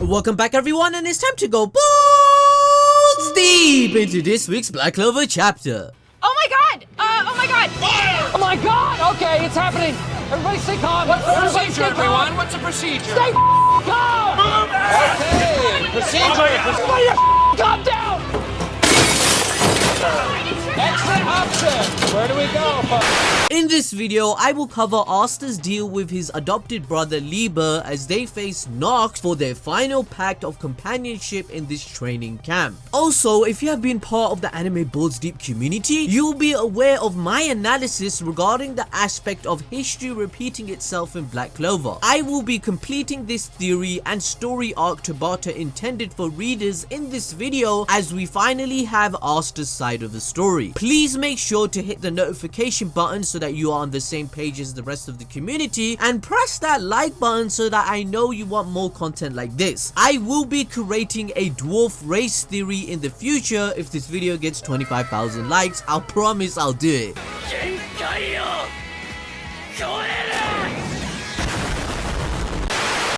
Welcome back everyone, and it's time to go balls deep into this week's Black Clover chapter. Oh my god! Oh my god! Fire! Oh my god! Okay, it's happening. Everybody stay calm. What's the procedure, everyone? What's the procedure? Stay calm! Move it! Okay, procedure. Everybody calm down! Exit option! Where do we go, folks? In this video, I will cover Asta's deal with his adopted brother Liebe as they face Nox for their final pact of companionship in this training camp. Also, if you have been part of the Anime Balls Deep community, you will be aware of my analysis regarding the aspect of history repeating itself in Black Clover. I will be completing this theory and story arc Tabata intended for readers in this video as we finally have Asta's side of the story. Please make sure to hit the notification button so that you are on the same page as the rest of the community, and press that like button so that I know you want more content like this. I will be creating a dwarf race theory in the future if this video gets 25,000 likes. I'll promise I'll do it.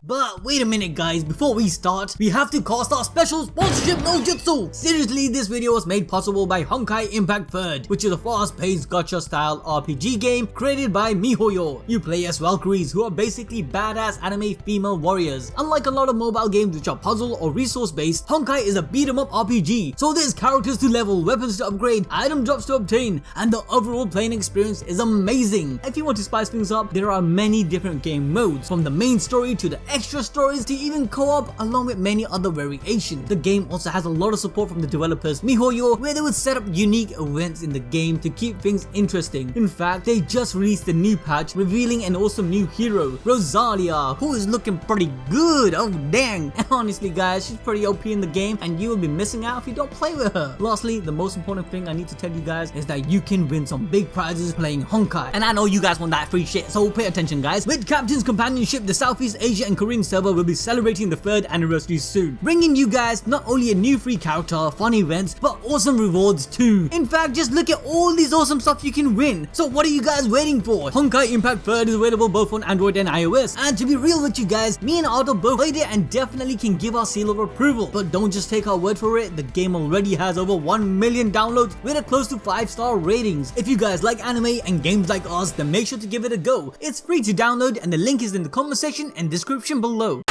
But wait a minute guys, before we start, we have to cast our special sponsorship no jutsu! Seriously, this video was made possible by Honkai Impact 3rd, which is a fast-paced gacha style RPG game created by MiHoYo. You play as Valkyries, who are basically badass anime female warriors. Unlike a lot of mobile games which are puzzle or resource based, Honkai is a beat 'em up RPG. So there's characters to level, weapons to upgrade, item drops to obtain, and the overall playing experience is amazing. If you want to spice things up, there are many different game modes, from the main story to the extra stories to even co-op, along with many other variations. The game also has a lot of support from the developers MiHoYo, where they would set up unique events in the game to keep things interesting. In fact, they just released a new patch revealing an awesome new hero, Rosalia, who is looking pretty good. Oh dang. And honestly guys, she's pretty OP in the game and you will be missing out if you don't play with her. Lastly, the most important thing I need to tell you guys is that you can win some big prizes playing Honkai. And I know you guys want that free shit, so pay attention guys. With Captain's Companionship, the Southeast Asia and Korean server will be celebrating the 3rd anniversary soon, bringing you guys not only a new free character, fun events, but awesome rewards too. In fact, just look at all these awesome stuff you can win. So what are you guys waiting for? Honkai Impact 3rd is available both on Android and iOS, and to be real with you guys, me and Otto both played it and definitely can give our seal of approval. But don't just take our word for it, the game already has over 1 million downloads with a close to 5-star ratings. If you guys like anime and games like us, then make sure to give it a go. It's free to download and the link is in the comment section and description below.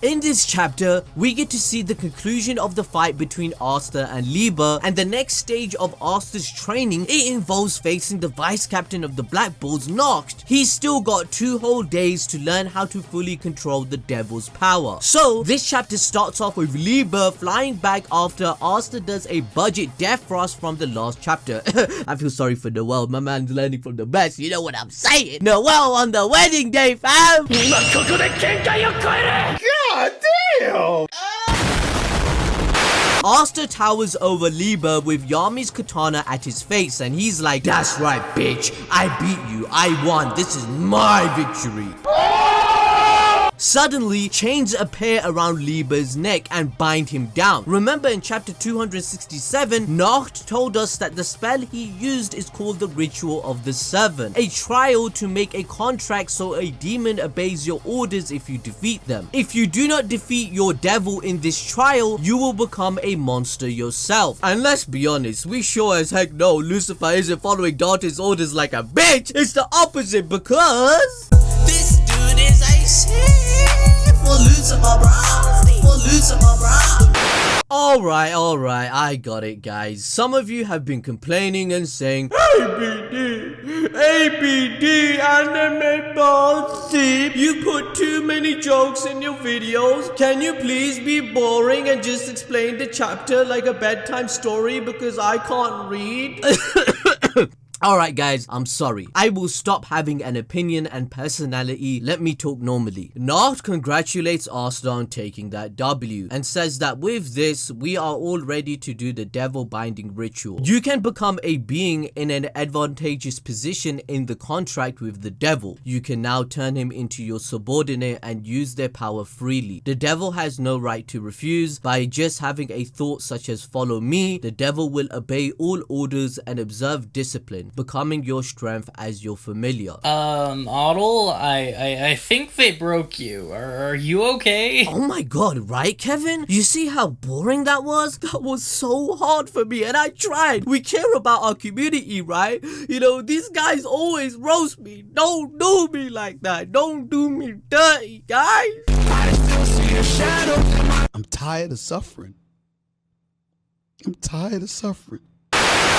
In this chapter, we get to see the conclusion of the fight between Asta and Liebe, and the next stage of Asta's training. It involves facing the vice captain of the Black Bulls, Nox. He's still got 2 whole days to learn how to fully control the devil's power. So this chapter starts off with Liebe flying back after Asta does a budget death thrust from the last chapter. I feel sorry for Noelle, my man's learning from the best, you know what I'm saying. Noelle on the wedding day, fam! God damn! Asta towers over Liebe with Yami's katana at his face and he's like, "That's right, bitch. I beat you. I won. This is my victory." Suddenly, chains appear around Liebe's neck and bind him down. Remember in chapter 267, Nox told us that the spell he used is called the Ritual of the Seven, a trial to make a contract so a demon obeys your orders if you defeat them. If you do not defeat your devil in this trial, you will become a monster yourself. And let's be honest, we sure as heck know Lucifer isn't following Dante's orders like a bitch. It's the opposite, because this dude is a shit. Alright, I got it guys. Some of you have been complaining and saying, ABD, Anime Balls Deep, you put too many jokes in your videos. Can you please be boring and just explain the chapter like a bedtime story because I can't read? Alright guys, I'm sorry. I will stop having an opinion and personality. Let me talk normally. Nox congratulates Asta on taking that W and says that with this, we are all ready to do the devil binding ritual. You can become a being in an advantageous position in the contract with the devil. You can now turn him into your subordinate and use their power freely. The devil has no right to refuse. By just having a thought such as follow me, the devil will obey all orders and observe discipline. becoming your strength as your familiar. Otto, I think they broke you. Are you okay? Oh my god, right, Kevin? You see how boring that was? That was so hard for me, and I tried. We care about our community, right? You know, these guys always roast me. Don't do me like that. Don't do me dirty, guys. I'm tired of suffering. I'm tired of suffering.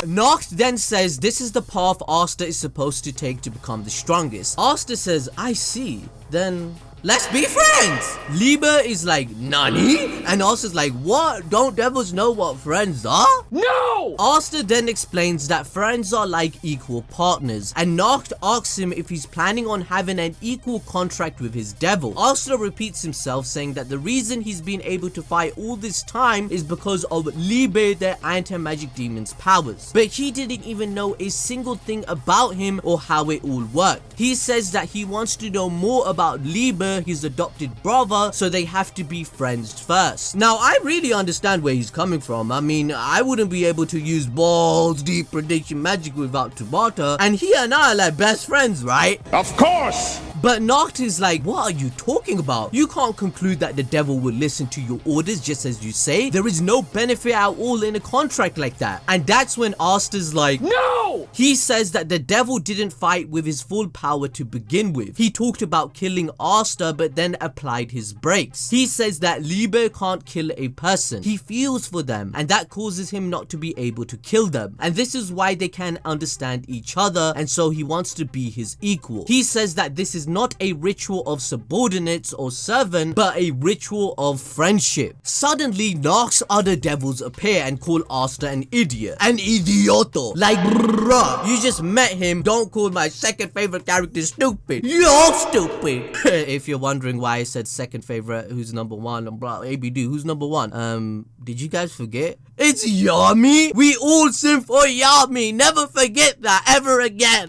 Noct then says this is the path Asta is supposed to take to become the strongest. Asta says, I see. Then let's be friends. Liebe is like, Nani? And Asta's like, what? Don't devils know what friends are? No! Asta then explains that friends are like equal partners, and Noct asks him if he's planning on having an equal contract with his devil. Asta repeats himself, saying that the reason he's been able to fight all this time is because of Liebe, their anti-magic demon's powers. But he didn't even know a single thing about him or how it all worked. He says that he wants to know more about Liebe, his adopted brother, so they have to be friends first. Now, I really understand where he's coming from. I mean, I wouldn't be able to use balls deep prediction magic without Tabata, and he and I are like best friends, right? Of course! But Noct is like, what are you talking about? You can't conclude that the devil will listen to your orders just as you say. There is no benefit at all in a contract like that. And that's when Asta's like, No! He says that the devil didn't fight with his full power to begin with. He talked about killing Asta, but then applied his brakes. He says that Liebe can't kill a person. He feels for them, and that causes him not to be able to kill them. And this is why they can understand each other, and so he wants to be his equal. He says that this is not a ritual of subordinates or servant, but a ritual of friendship. Suddenly, Noct's other devils appear and call Asta an idiot. An idioto. Like, bruh, you just met him. Don't call my second favorite character stupid. You're stupid. If you're wondering why I said second favorite, who's number one, blah, ABD, who's number one? Did you guys forget? It's Yami. We all sing for Yami. Never forget that ever again.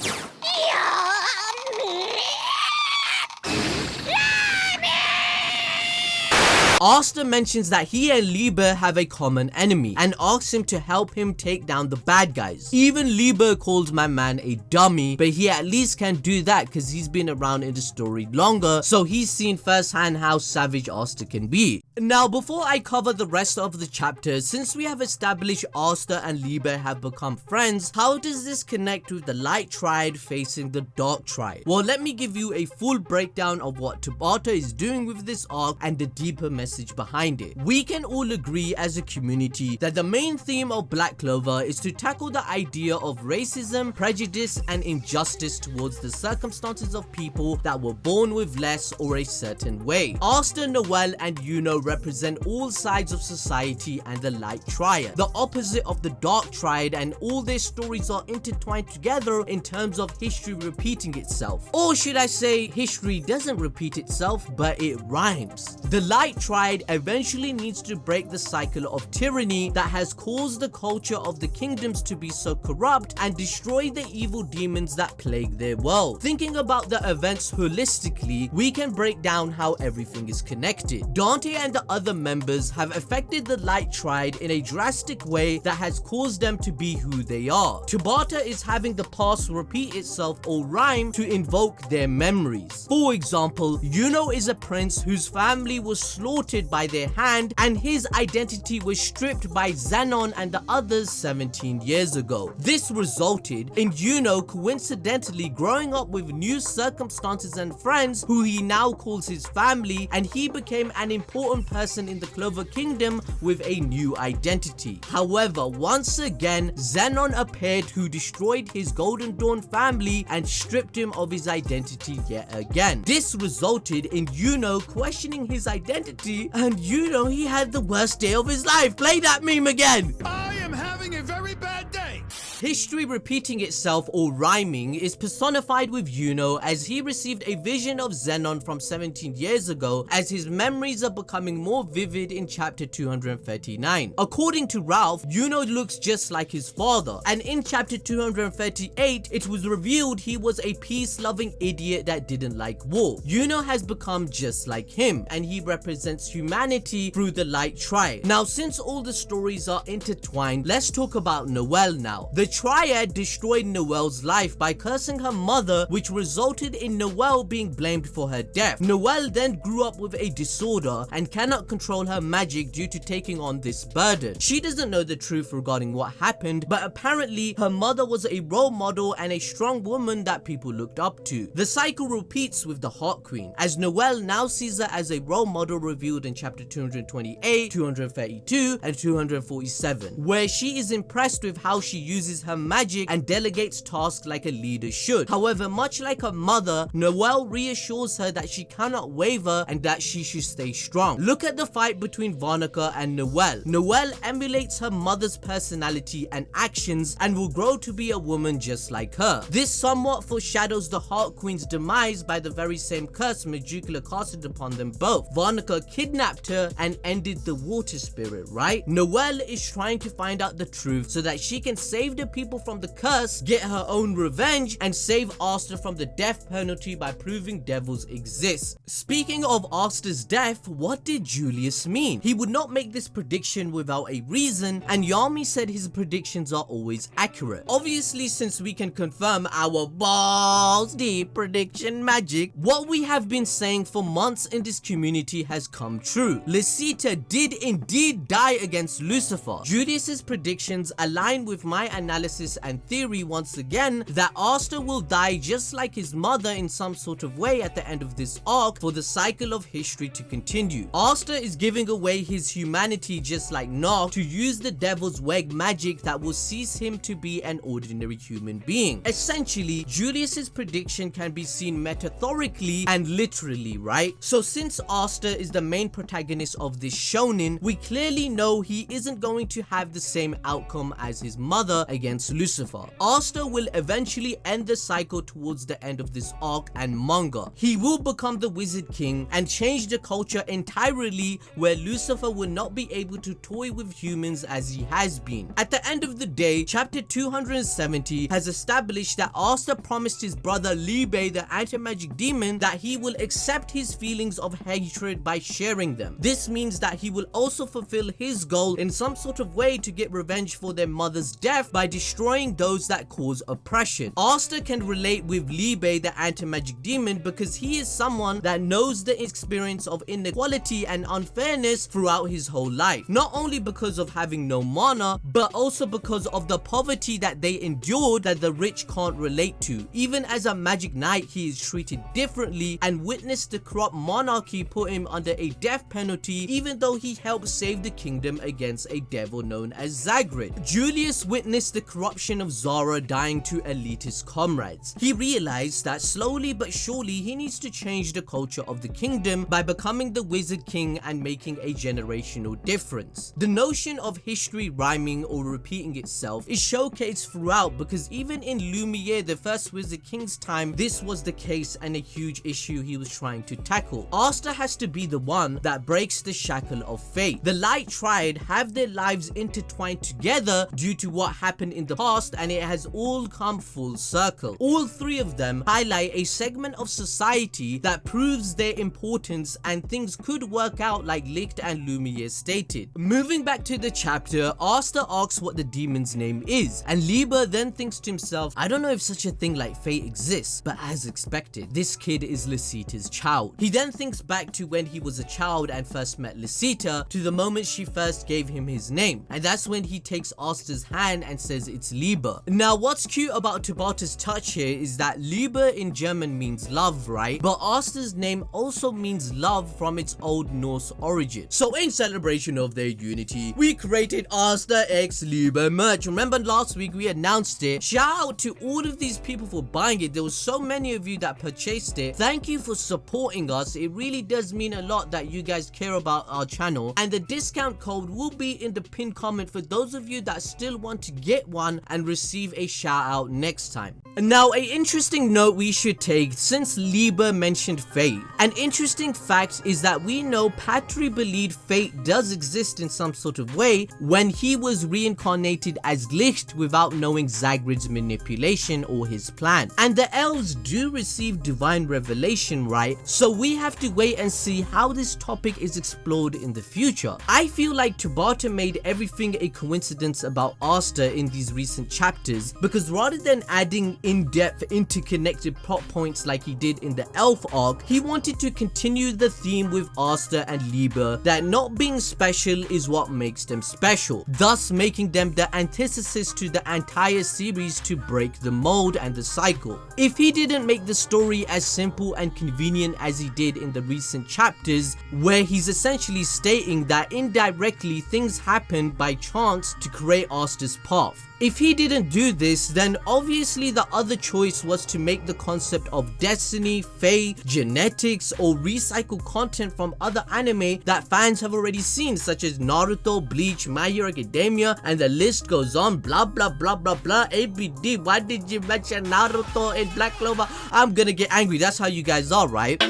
Asta mentions that he and Liebe have a common enemy and asks him to help him take down the bad guys. Even Liebe calls my man a dummy, but he at least can do that because he's been around in the story longer, so he's seen firsthand how savage Asta can be. Now, before I cover the rest of the chapter, since we have established Asta and Liebe have become friends, how does this connect with the Light Triad facing the Dark Triad? Well, let me give you a full breakdown of what Tabata is doing with this arc and the deeper message behind it. We can all agree as a community that the main theme of Black Clover is to tackle the idea of racism, prejudice, and injustice towards the circumstances of people that were born with less or a certain way. Asta, Noelle, and Yuno represent all sides of society and the Light Triad, the opposite of the Dark Triad, and all their stories are intertwined together in terms of history repeating itself. Or should I say, history doesn't repeat itself, but it rhymes. The Light Triad eventually needs to break the cycle of tyranny that has caused the culture of the kingdoms to be so corrupt and destroy the evil demons that plague their world. Thinking about the events holistically, we can break down how everything is connected. Dante and the other members have affected the Light Triad in a drastic way that has caused them to be who they are. Tabata is having the past repeat itself or rhyme to invoke their memories. For example, Yuno is a prince whose family was slaughtered by their hand, and his identity was stripped by Zenon and the others 17 years ago. This resulted in Yuno coincidentally growing up with new circumstances and friends who he now calls his family, and he became an important person in the Clover Kingdom with a new identity. However, once again, Zenon appeared, who destroyed his Golden Dawn family and stripped him of his identity yet again. This resulted in Yuno questioning his identity, and he had the worst day of his life. Play that meme again. I am having a very bad day. History repeating itself or rhyming is personified with Yuno, as he received a vision of Zenon from 17 years ago, as his memories are becoming more vivid in chapter 239. According to Ralph, Yuno looks just like his father, and in chapter 238 it was revealed he was a peace-loving idiot that didn't like war. Yuno has become just like him, and he represents humanity through the Light Triad. Now, since all the stories are intertwined, let's talk about Noelle now. The Triad destroyed Noelle's life by cursing her mother, which resulted in Noelle being blamed for her death. Noelle then grew up with a disorder and cannot control her magic due to taking on this burden. She doesn't know the truth regarding what happened, but apparently her mother was a role model and a strong woman that people looked up to. The cycle repeats with the Heart Queen, as Noelle now sees her as a role model revealed in chapter 228, 232, and 247, where she is impressed with how she uses her magic and delegates tasks like a leader should. However, much like her mother, Noelle reassures her that she cannot waver and that she should stay strong. Look at the fight between Vanica and Noelle. Noelle emulates her mother's personality and actions and will grow to be a woman just like her. This somewhat foreshadows the Heart Queen's demise by the very same curse Magicula casted upon them both. Vanica kidnapped her and ended the water spirit, right? Noelle is trying to find out the truth so that she can save the people from the curse, get her own revenge, and save Asta from the death penalty by proving devils exist. Speaking of Asta's death, what did Julius mean? He would not make this prediction without a reason, and Yami said his predictions are always accurate. Obviously, since we can confirm our balls deep prediction magic, what we have been saying for months in this community has come true. Licita did indeed die against Lucifer. Julius's predictions align with my analysis and theory once again that Asta will die just like his mother in some sort of way at the end of this arc for the cycle of history to continue. Asta is giving away his humanity just like Noct to use the devil's weg magic that will cease him to be an ordinary human being. Essentially, Julius's prediction can be seen metaphorically and literally, right? So since Asta is the main protagonist of this shonen, we clearly know he isn't going to have the same outcome as his mother against Lucifer. Asta will eventually end the cycle towards the end of this arc and manga. He will become the Wizard King and change the culture entirely, where Lucifer will not be able to toy with humans as he has been. At the end of the day, chapter 270 has established that Asta promised his brother Liebe, the anti-magic demon, that he will accept his feelings of hatred by sharing them. This means that he will also fulfill his goal in some sort of way to get revenge for their mother's death by destroying those that cause oppression. Asta can relate with Liebe, the anti-magic demon, because he is someone that knows the experience of inequality and unfairness throughout his whole life. Not only because of having no mana, but also because of the poverty that they endured that the rich can't relate to. Even as a magic knight, he is treated differently and witnessed the corrupt monarchy put him under a death penalty, even though he helped save the kingdom against a devil known as Zagrid. Julius witnessed the corruption of Zara dying to elitist comrades. He realized that slowly but surely he needs to change the culture of the kingdom by becoming the Wizard King and making a generational difference. The notion of history rhyming or repeating itself is showcased throughout, because even in Lumiere, the first Wizard King's time, this was the case and a huge issue he was trying to tackle. Asta has to be the one that breaks the shackle of fate. The Light Triad have their lives intertwined together due to what happened in the past, and it has all come full circle. All three of them highlight a segment of society that proves their importance, and things could work out like Licht and Lumiere stated. Moving back to the chapter, Asta asks what the demon's name is, and Liebe then thinks to himself, I don't know if such a thing like fate exists, but as expected, this kid is Licita's child. He then thinks back to when he was a child and first met Licita, to the moment she first gave him his name, and that's when he takes Asta's hand and says it's Liebe. Now what's cute about Tabata's touch here is that Liebe in German means love, right? But Asta's name also means love from its Old Norse origin. So in celebration of their unity, we created Asta x Liebe merch. Remember last week we announced it? Shout out to all of these people for buying it. There was so many of you that purchased it. Thank you for supporting us. It really does mean a lot that you guys care about our channel, and the discount code will be in the pinned comment for those of you that still want to get one and receive a shout out next time. Now, an interesting note we should take, since Liebe mentioned fate. An interesting fact is that we know Patri believed fate does exist in some sort of way when he was reincarnated as Licht without knowing Zagrid's manipulation or his plan. And the elves do receive divine revelation, right? So we have to wait and see how this topic is explored in the future. I feel like Tabata made everything a coincidence about Asta in these recent chapters, because rather than adding in-depth interconnected plot points like he did in the Elf arc, he wanted to continue the theme with Asta and Liebe that not being special is what makes them special, thus making them the antithesis to the entire series to break the mold and the cycle. If he didn't make the story as simple and convenient as he did in the recent chapters, where he's essentially stating that indirectly things happened by chance to create Asta's path. If he didn't do this, then obviously the other choice was to make the concept of destiny, fate, genetics, or recycle content from other anime that fans have already seen, such as Naruto, Bleach, My Hero Academia, and the list goes on, blah blah blah blah blah. ABD, why did you mention Naruto and Black Clover? I'm gonna get angry, that's how you guys are, right?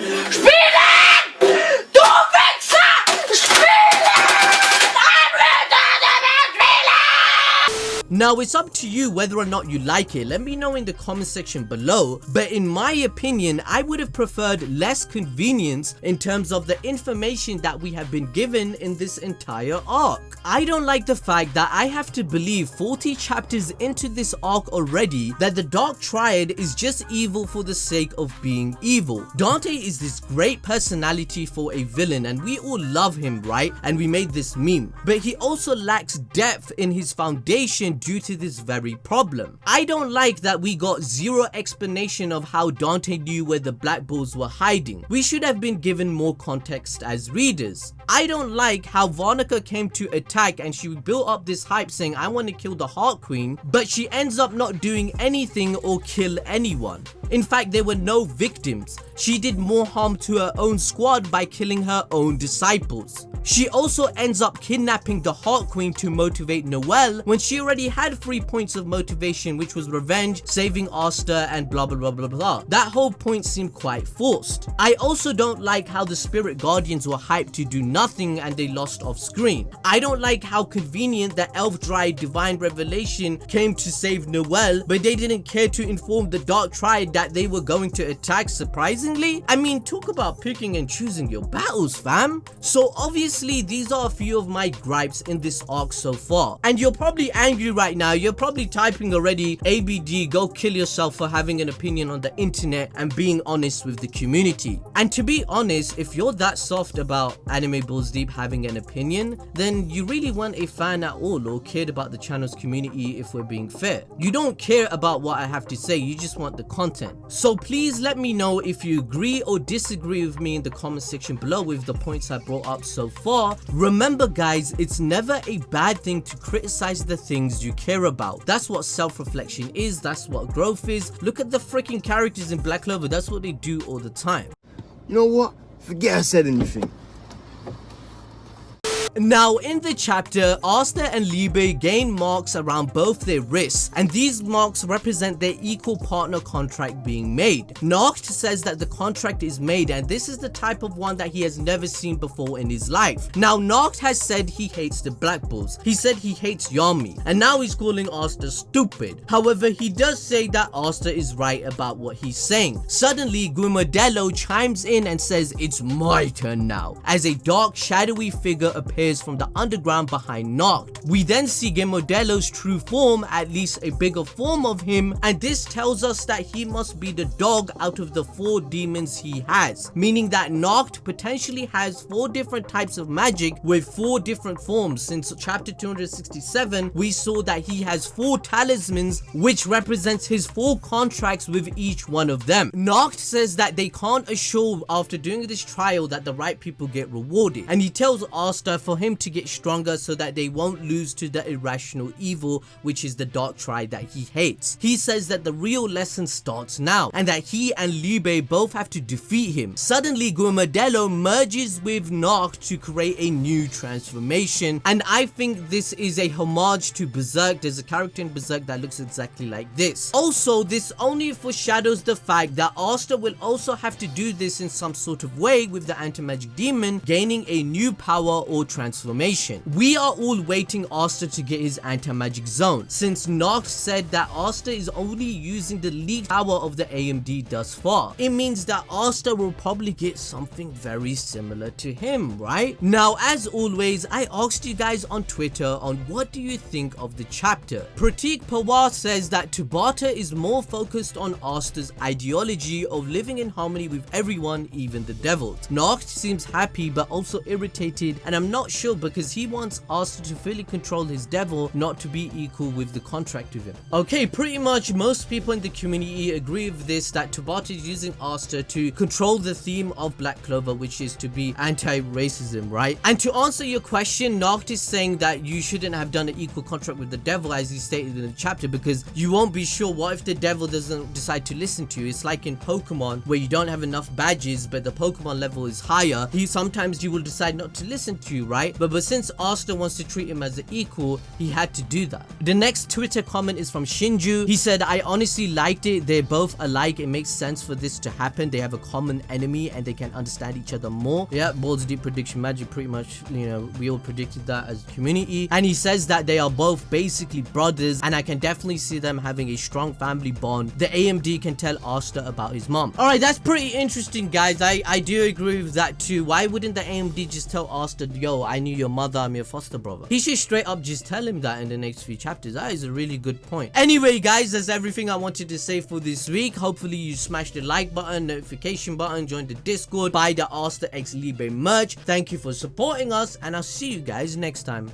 Now it's up to you whether or not you like it, let me know in the comment section below, but in my opinion I would have preferred less convenience in terms of the information that we have been given in this entire arc. I don't like the fact that I have to believe 40 chapters into this arc already that the Dark Triad is just evil for the sake of being evil. Dante is this great personality for a villain and we all love him, right? And we made this meme, but he also lacks depth in his foundation due to this very problem. I don't like that we got zero explanation of how Dante knew where the Black Bulls were hiding. We should have been given more context as readers. I don't like how Vanica came to attack and she built up this hype saying I want to kill the Heart Queen, but she ends up not doing anything or kill anyone. In fact, there were no victims. She did more harm to her own squad by killing her own disciples. She also ends up kidnapping the Heart Queen to motivate Noelle when she already had 3 points of motivation, which was revenge, saving Asta, and blah blah blah blah blah. That whole point seemed quite forced. I also don't like how the Spirit Guardians were hyped to do nothing and they lost off screen. I don't like how convenient the Elf Triad Divine Revelation came to save Noelle, but they didn't care to inform the Dark Triad that they were going to attack surprisingly. I mean, talk about picking and choosing your battles, fam. So obviously these are a few of my gripes in this arc so far, and you're probably angry right now. You're probably typing already, ABD, go kill yourself for having an opinion on the internet and being honest with the community. And to be honest, if you're that soft about Anime Balls Deep having an opinion, then you really weren't a fan at all or cared about the channel's community, if we're being fair. You don't care about what I have to say, you just want the content. So please let me know if you agree or disagree with me in the comment section below with the points I brought up so far. Remember guys, it's never a bad thing to criticize the things you care about. That's what self-reflection is, that's what growth is. Look at the freaking characters in Black Clover, that's what they do all the time. You know what? Forget I said anything. Now in the chapter, Asta and Liebe gain marks around both their wrists, and these marks represent their equal partner contract being made. Noct says that the contract is made, and this is the type of one that he has never seen before in his life. Now Noct has said he hates the Black Bulls, he said he hates Yami, and now he's calling Asta stupid. However, he does say that Asta is right about what he's saying. Suddenly Guimardello chimes in and says it's my turn now, as a dark shadowy figure appears from the underground behind Noct. We then see Guimardello's true form, at least a bigger form of him, and this tells us that he must be the dog out of the 4 demons he has, meaning that Noct potentially has 4 different types of magic with 4 different forms. Since chapter 267 we saw that he has 4 talismans, which represents his 4 contracts with each one of them. Noct says that they can't assure after doing this trial that the right people get rewarded, and he tells Asta for him to get stronger so that they won't lose to the irrational evil, which is the Dark Triad that he hates. He says that the real lesson starts now and that he and Liebe both have to defeat him. Suddenly Guimardello merges with Noct to create a new transformation, and I think this is a homage to Berserk. There's a character in Berserk that looks exactly like this. Also, this only foreshadows the fact that Asta will also have to do this in some sort of way with the anti-magic demon gaining a new power or transformation. We are all waiting Asta to get his anti-magic zone, since Nox said that Asta is only using the leaked power of the AMD thus far. It means that Asta will probably get something very similar to him, right? Now, as always, I asked you guys on Twitter on what do you think of the chapter. Pratik Pawar says that Tabata is more focused on Asta's ideology of living in harmony with everyone, even the devils. Nox seems happy but also irritated, and I'm not sure because he wants Asta to fully control his devil, not to be equal with the contract with him. Okay, pretty much most people in the community agree with this, that Tabata is using Asta to control the theme of Black Clover, which is to be anti-racism, right? And to answer your question, Noct is saying that you shouldn't have done an equal contract with the devil, as he stated in the chapter, because you won't be sure what if the devil doesn't decide to listen to you. It's like in Pokemon where you don't have enough badges but the Pokemon level is higher. Sometimes you will decide not to listen to you, right? But since Asta wants to treat him as an equal, he had to do that. The next Twitter comment is from Shinju. He said, I honestly liked it. They're both alike. It makes sense for this to happen. They have a common enemy and they can understand each other more. Yeah, Balls Deep prediction magic, pretty much, you know, we all predicted that as a community. And he says that they are both basically brothers, and I can definitely see them having a strong family bond. The AMD can tell Asta about his mom. Alright, that's pretty interesting, guys. I do agree with that too. Why wouldn't the AMD just tell Asta, yo, I knew your mother, I'm your foster brother? He should straight up just tell him that in the next few chapters. That is a really good point. Anyway, guys, that's everything I wanted to say for this week. Hopefully you smash the like button, notification button, join the Discord, buy the Asta x LEIBE merch. Thank you for supporting us, and I'll see you guys next time.